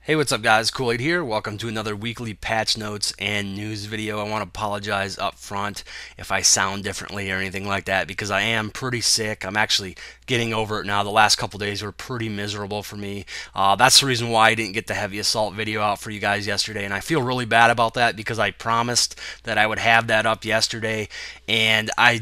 Hey, what's up guys? Kool-Aid here. Welcome to another weekly patch notes and news video. I want to apologize up front if I sound differently or anything like that because I am pretty sick. I'm actually getting over it now. The last couple days were pretty miserable for me. That's the reason why I didn't get the heavy assault video out for you guys yesterday, and I feel really bad about that because I promised that I would have that up yesterday, and I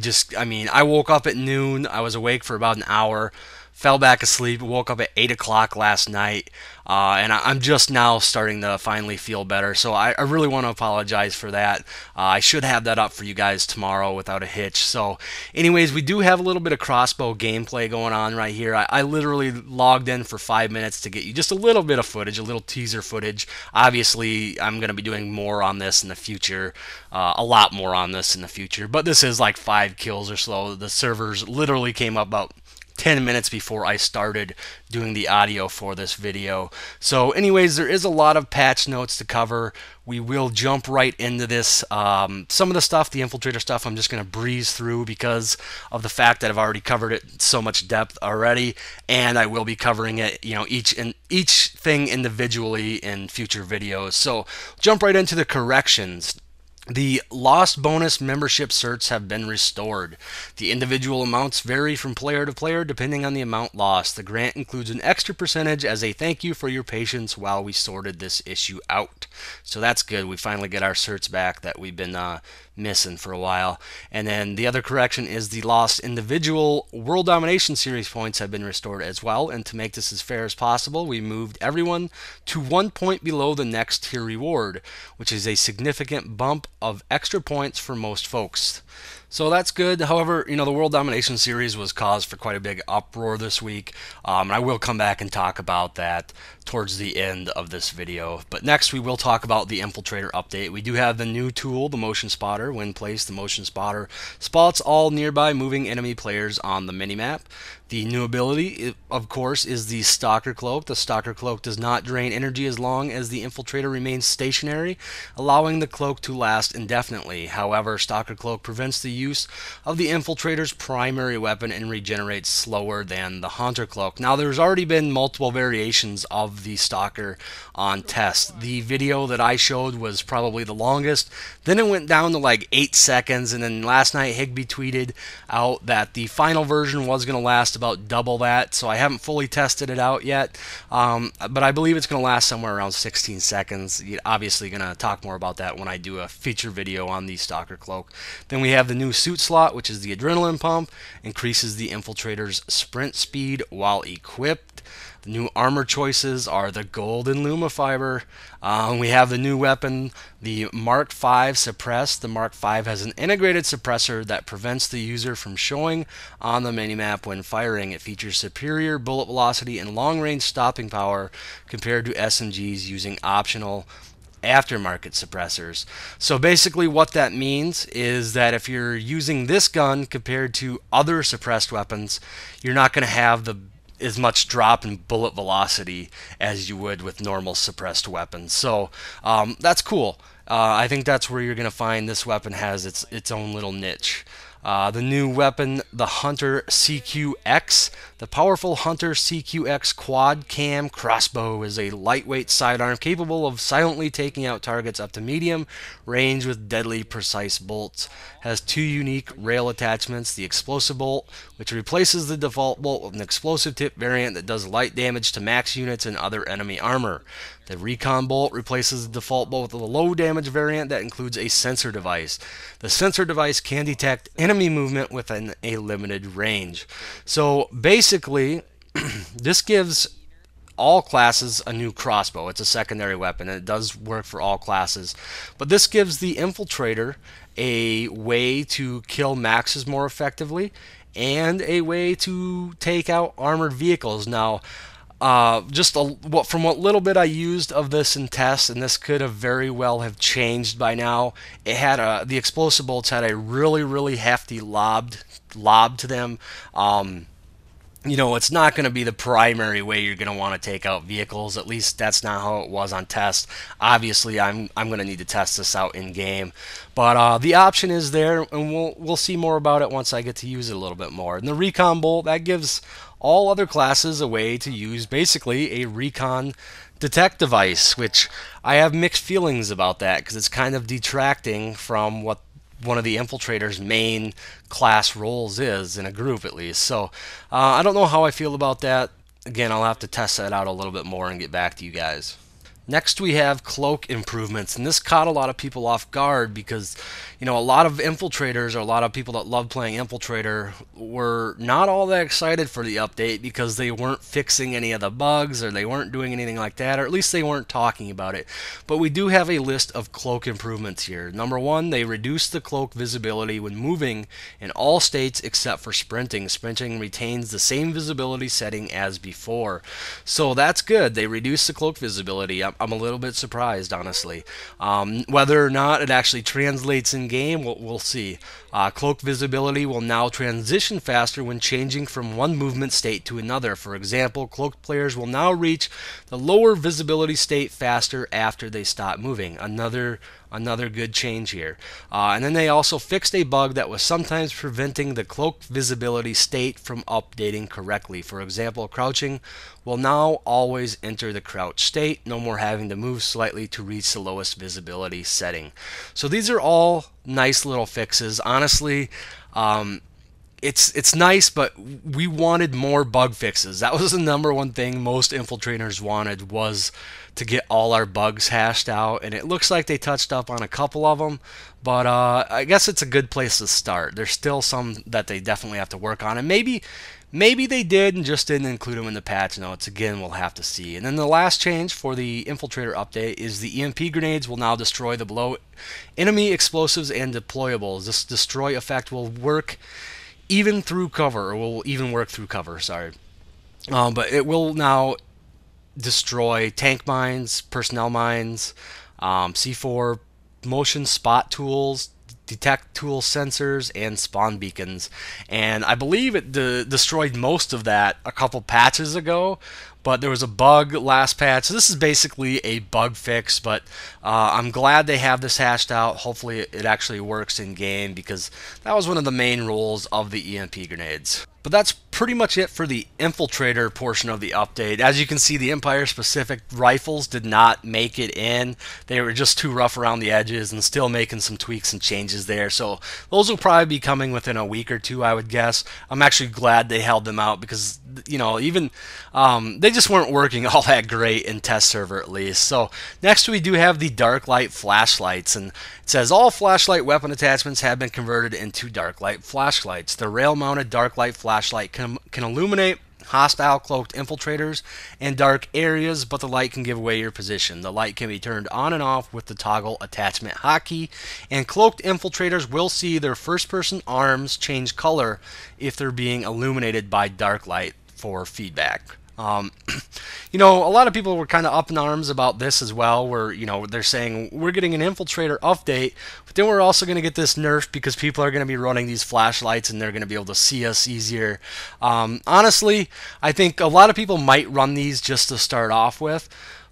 woke up at noon. I was awake for about an hour, fell back asleep, woke up at 8 o'clock last night, and I'm just now starting to finally feel better. So I really want to apologize for that. I should have that up for you guys tomorrow without a hitch. So anyways, we do have a little bit of crossbow gameplay going on right here. I literally logged in for 5 minutes to get you just a little bit of footage, a little teaser footage. Obviously, I'm going to be doing more on this in the future, a lot more on this in the future. But this is like 5 kills or so. The servers literally came up about 10 minutes before I started doing the audio for this video. So anyways, there is a lot of patch notes to cover. We will jump right into this. Some of the stuff, the Infiltrator stuff, I'm just going to breeze through because of the fact that I've already covered it in so much depth already, and I will be covering it, each thing individually in future videos. So jump right into the corrections. The lost bonus membership certs have been restored. The individual amounts vary from player to player depending on the amount lost. The grant includes an extra percentage as a thank you for your patience while we sorted this issue out. So that's good. We finally get our certs back that we've been missing for a while. And then the other correction is the lost individual World Domination Series points have been restored as well. And to make this as fair as possible, we moved everyone to 1 point below the next tier reward, which is a significant bump of extra points for most folks. So that's good. However, the World Domination Series was caused for quite a big uproar this week. And I will come back and talk about that towards the end of this video. But next, we will talk about the Infiltrator update. We do have the new tool, the Motion Spotter. When placed, the Motion Spotter spots all nearby moving enemy players on the minimap. The new ability, of course, is the Stalker Cloak. The Stalker Cloak does not drain energy as long as the Infiltrator remains stationary, allowing the cloak to last indefinitely. However, Stalker Cloak prevents the use of the Infiltrator's primary weapon and regenerates slower than the Hunter Cloak. Now, there's already been multiple variations of the Stalker on test. The video that I showed was probably the longest. Then it went down to like 8 seconds, and then last night Higby tweeted out that the final version was going to last about double that, so I haven't fully tested it out yet, but I believe it's going to last somewhere around 16 seconds. You're obviously going to talk more about that when I do a feature video on the Stalker Cloak. Then we have the new suit slot, which is the Adrenaline Pump, increases the Infiltrator's sprint speed while equipped. The new armor choices are the Golden Luma Fiber. We have the new weapon, the Mark V Suppress. The Mark V has an integrated suppressor that prevents the user from showing on the minimap when firing. It features superior bullet velocity and long-range stopping power compared to SMGs using optional aftermarket suppressors. So basically what that means is that if you're using this gun compared to other suppressed weapons, you're not going to have as much drop in bullet velocity as you would with normal suppressed weapons. So that's cool. I think that's where you're going to find this weapon has its own little niche. The new weapon, the Hunter CQX. The powerful Hunter CQX quad cam crossbow is a lightweight sidearm capable of silently taking out targets up to medium range with deadly precise bolts. Has 2 unique rail attachments, the explosive bolt, which replaces the default bolt with an explosive tip variant that does light damage to max units and other enemy armor. The recon bolt replaces the default bolt with a low damage variant that includes a sensor device. The sensor device can detect enemy movement within a limited range. So basically, this gives all classes a new crossbow. It's a secondary weapon, and it does work for all classes. But this gives the Infiltrator a way to kill maxes more effectively and a way to take out armored vehicles. Now, from what little bit I used of this in tests, and this could have very well have changed by now, it had the explosive bolts had a really hefty lob to them. It's not going to be the primary way you're going to want to take out vehicles. At least that's not how it was on test. Obviously, I'm going to need to test this out in game, but the option is there, and we'll see more about it once I get to use it a little bit more. And the recon bolt, that gives all other classes a way to use basically a recon detect device, which I have mixed feelings about that because it's kind of detracting from what one of the infiltrator's main class roles is in a group, at least. So I don't know how I feel about that. Again, I'll have to test that out a little bit more and get back to you guys. Next, we have cloak improvements, and this caught a lot of people off guard because, a lot of infiltrators or a lot of people that love playing infiltrator were not all that excited for the update because they weren't fixing any of the bugs or they weren't doing anything like that, or at least they weren't talking about it. But we do have a list of cloak improvements here. Number one, they reduced the cloak visibility when moving in all states except for sprinting. Sprinting retains the same visibility setting as before, so that's good. They reduced the cloak visibility. I'm a little bit surprised, honestly. Whether or not it actually translates in game, we'll see. Cloak visibility will now transition faster when changing from one movement state to another. For example, cloaked players will now reach the lower visibility state faster after they stop moving. Another good change here. And then they also fixed a bug that was sometimes preventing the cloak visibility state from updating correctly. For example, crouching will now always enter the crouch state, no more having to move slightly to reach the lowest visibility setting. So these are all nice little fixes. Honestly, it's nice, but we wanted more bug fixes. That was the number one thing most infiltrators wanted, was to get all our bugs hashed out, and it looks like they touched up on a couple of them, but I guess it's a good place to start. There's still some that they definitely have to work on, and maybe they did and just didn't include them in the patch notes. Again, we'll have to see. And then the last change for the Infiltrator update is the EMP grenades will now destroy the below enemy explosives and deployables. This destroy effect will work even through cover, or will even work through cover, sorry. But it will now destroy tank mines, personnel mines, C4 motion spot tools, detect tool sensors, and spawn beacons. And I believe it destroyed most of that a couple patches ago, but there was a bug last patch. So this is basically a bug fix, but I'm glad they have this hashed out. Hopefully it actually works in game, because that was one of the main roles of the EMP grenades. But that's pretty much it for the Infiltrator portion of the update. As you can see, the Empire-specific rifles did not make it in. They were just too rough around the edges, and still making some tweaks and changes there. So those will probably be coming within a week or two, I would guess. I'm actually glad they held them out, because even they just weren't working all that great in test server, at least. So next we do have the dark light flashlights, and it says all flashlight weapon attachments have been converted into dark light flashlights. The rail-mounted dark light flashlight can illuminate hostile cloaked infiltrators and dark areas, but the light can give away your position. The light can be turned on and off with the toggle attachment hotkey, and cloaked infiltrators will see their first-person arms change color if they're being illuminated by dark light for feedback. A lot of people were kind of up in arms about this as well, where, they're saying we're getting an Infiltrator update, but then we're also going to get this nerf because people are going to be running these flashlights and they're going to be able to see us easier. Honestly, I think a lot of people might run these just to start off with,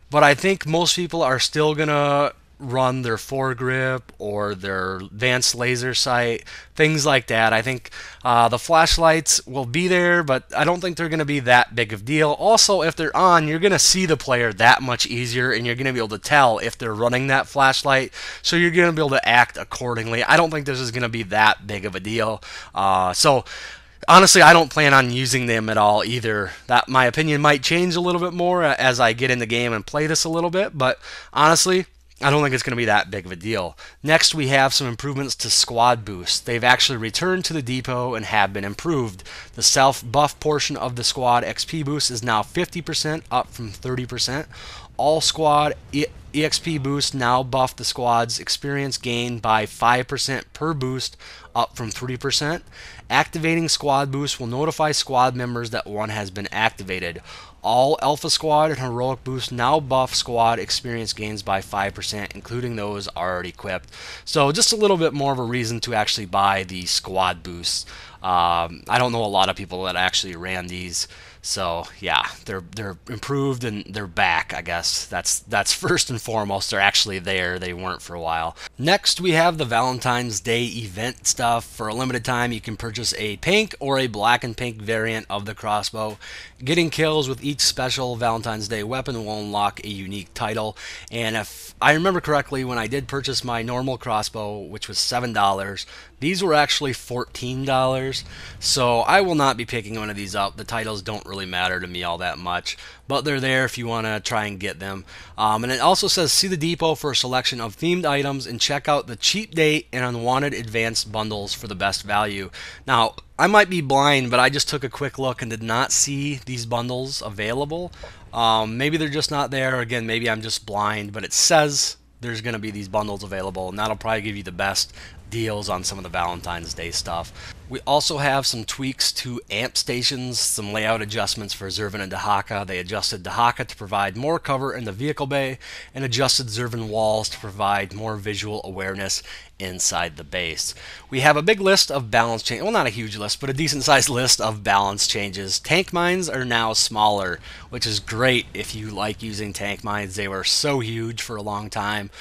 but I think most people are still going to run their foregrip or their advanced laser sight, things like that. I think the flashlights will be there, but I don't think they're going to be that big of a deal. Also, if they're on, you're going to see the player that much easier, and you're going to be able to tell if they're running that flashlight, so you're going to be able to act accordingly. I don't think this is going to be that big of a deal. So honestly, I don't plan on using them at all either. That my opinion might change a little bit more as I get in the game and play this a little bit, but honestly, I don't think it's going to be that big of a deal. Next, we have some improvements to squad boosts. They've actually returned to the depot and have been improved. The self-buff portion of the squad XP boost is now 50%, up from 30%. All squad EXP boosts now buff the squad's experience gain by 5% per boost, up from 3%. Activating squad boosts will notify squad members that one has been activated. All Alpha Squad and Heroic boosts now buff squad experience gains by 5%, including those already equipped. So just a little bit more of a reason to actually buy the squad boosts. I don't know a lot of people that actually ran these. So yeah, they're improved and they're back, I guess. That's first and foremost. They're actually there. They weren't for a while. Next, we have the Valentine's Day event stuff. stuff. For a limited time, you can purchase a pink or a black and pink variant of the crossbow. Getting kills with each special Valentine's Day weapon will unlock a unique title. And if I remember correctly, when I did purchase my normal crossbow, which was $7, these were actually $14. So I will not be picking one of these up. The titles don't really matter to me all that much, but they're there if you want to try and get them. And it also says see the depot for a selection of themed items and check out the cheap date and unwanted advanced bundles for the best value. Now, I might be blind, but I just took a quick look and did not see these bundles available. Maybe they're just not there. Again, maybe I'm just blind, but it says there's going to be these bundles available, and that'll probably give you the best deals on some of the Valentine's Day stuff. We also have some tweaks to amp stations, some layout adjustments for Zervin and Dahaka. They adjusted Dahaka to provide more cover in the vehicle bay and adjusted Zervin walls to provide more visual awareness inside the base. We have a big list of balance changes, well, not a huge list, but a decent sized list of balance changes. Tank mines are now smaller, which is great if you like using tank mines. They were so huge for a long time,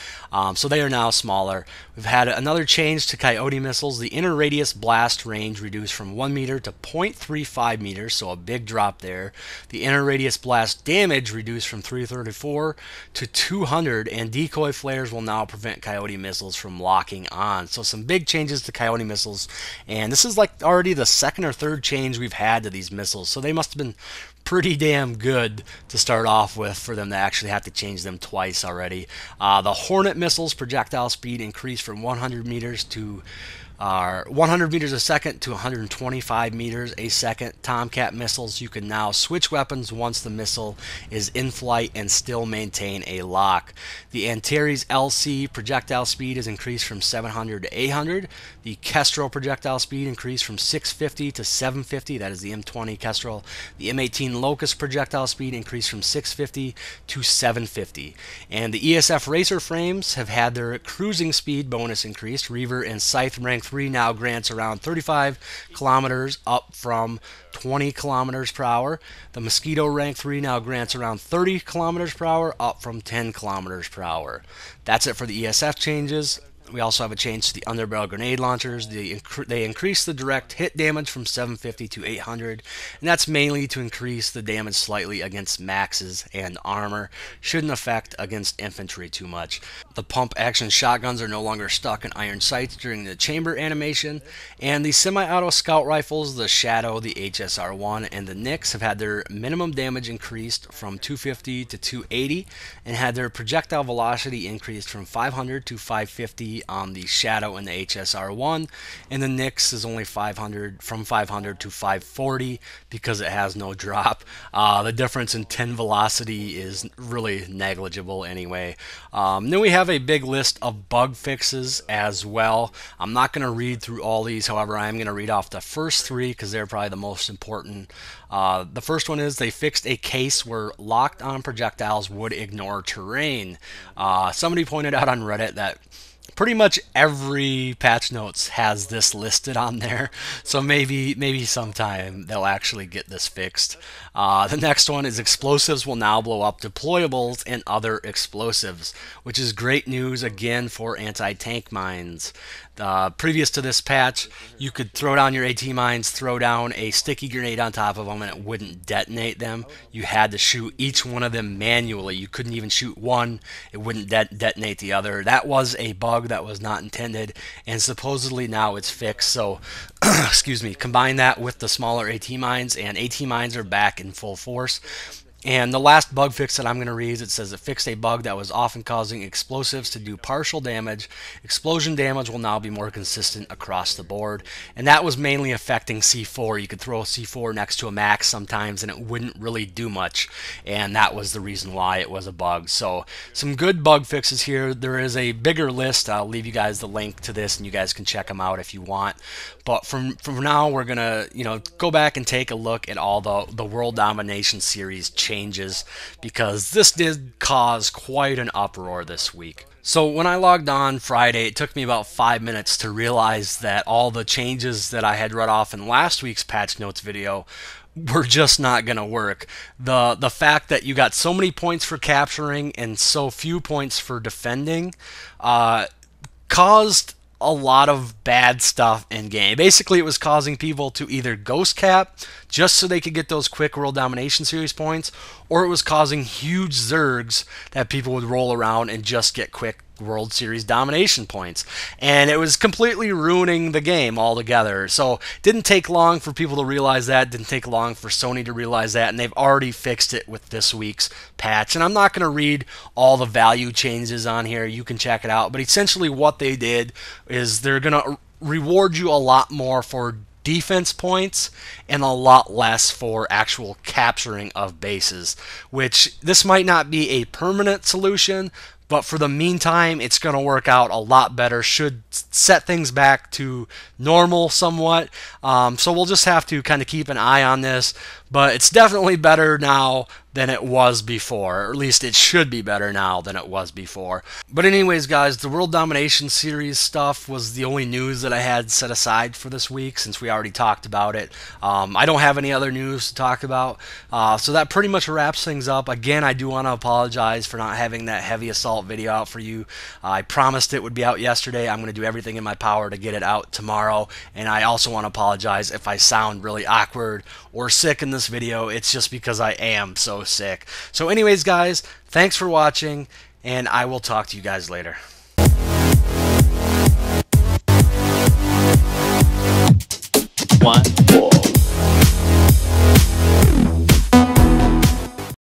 so they are now smaller. We've had another change to Coyote missiles. The inner radius blast range reduced from 1 meter to 0.35 meters, so a big drop there. The inner radius blast damage reduced from 334 to 200, and decoy flares will now prevent Coyote missiles from locking on. So some big changes to Coyote missiles, and this is like already the second or third change we've had to these missiles, so they must have been pretty damn good to start off with for them to actually have to change them twice already. The Hornet missiles projectile speed increased from 100 meters to 100 meters a second to 125 meters a second. Tomcat missiles, you can now switch weapons once the missile is in flight and still maintain a lock. The Antares LC projectile speed is increased from 700 to 800. The Kestrel projectile speed increased from 650 to 750. That is the M20 Kestrel. The M18 Locust projectile speed increased from 650 to 750. And the ESF Racer frames have had their cruising speed bonus increased. Reaver and Scythe rank 3 now grants around 35 kilometers, up from 20 kilometers per hour. The Mosquito rank 3 now grants around 30 kilometers per hour, up from 10 kilometers per hour. That's it for the ESF changes. We also have a change to the underbarrel grenade launchers. They increase the direct hit damage from 750 to 800, and that's mainly to increase the damage slightly against maxes and armor. Shouldn't affect against infantry too much. The pump action shotguns are no longer stuck in iron sights during the chamber animation, and the semi-auto scout rifles, the Shadow, the HSR-1, and the Nyx have had their minimum damage increased from 250 to 280, and had their projectile velocity increased from 500 to 550 on the Shadow and the HSR-1, and the Nyx is only 500 from 500 to 540 because it has no drop. The difference in 10 velocity is really negligible anyway. Then we have a big list of bug fixes as well. I'm not going to read through all these, however, I am going to read off the first three because they're probably the most important. The first one is they fixed a case where locked on projectiles would ignore terrain. Somebody pointed out on Reddit that pretty much every patch notes has this listed on there, so maybe sometime they'll actually get this fixed. The next one is explosives will now blow up deployables and other explosives, which is great news again for anti-tank mines. Previous to this patch, you could throw down your AT mines, throw down a sticky grenade on top of them, and it wouldn't detonate them. You had to shoot each one of them manually. You couldn't even shoot one, it wouldn't detonate the other. That was a bug that was not intended, and supposedly now it's fixed. So excuse me, combine that with the smaller AT mines, and AT mines are back in full force. And the last bug fix that I'm going to read, it says it fixed a bug that was often causing explosives to do partial damage. Explosion damage will now be more consistent across the board. And that was mainly affecting C4. You could throw a C4 next to a max sometimes and it wouldn't really do much. And that was the reason why it was a bug. So some good bug fixes here. There is a bigger list. I'll leave you guys the link to this and you guys can check them out if you want. But from now, we're going to go back and take a look at all the World Domination series changes, because this did cause quite an uproar this week. So when I logged on Friday, it took me about 5 minutes to realize that all the changes that I had read off in last week's patch notes video were just not going to work. The fact that you got so many points for capturing and so few points for defending caused a lot of bad stuff in game. Basically, it was causing people to either ghost cap just so they could get those quick World Domination Series points, or it was causing huge zergs that people would roll around and just get quick World Series domination points. And it was completely ruining the game altogether. So it didn't take long for people to realize that. It didn't take long for Sony to realize that. And they've already fixed it with this week's patch. And I'm not going to read all the value changes on here. You can check it out. But essentially what they did is they're going to reward you a lot more for defense points and a lot less for actual capturing of bases, which this might not be a permanent solution, but for the meantime, it's going to work out a lot better. Should set things back to normal somewhat. So we'll just have to kind of keep an eye on this. But it's definitely better now than it was before. Or at least it should be better now than it was before. But anyways, guys, the World Domination Series stuff was the only news that I had set aside for this week since we already talked about it. I don't have any other news to talk about. So that pretty much wraps things up. Again, I do want to apologize for not having that heavy assault video out for you. I promised it would be out yesterday. I'm going to do everything in my power to get it out tomorrow. And I also want to apologize if I sound really awkward or sick in this video. It's just because I am so sick. So anyways, guys, thanks for watching, and I will talk to you guys later.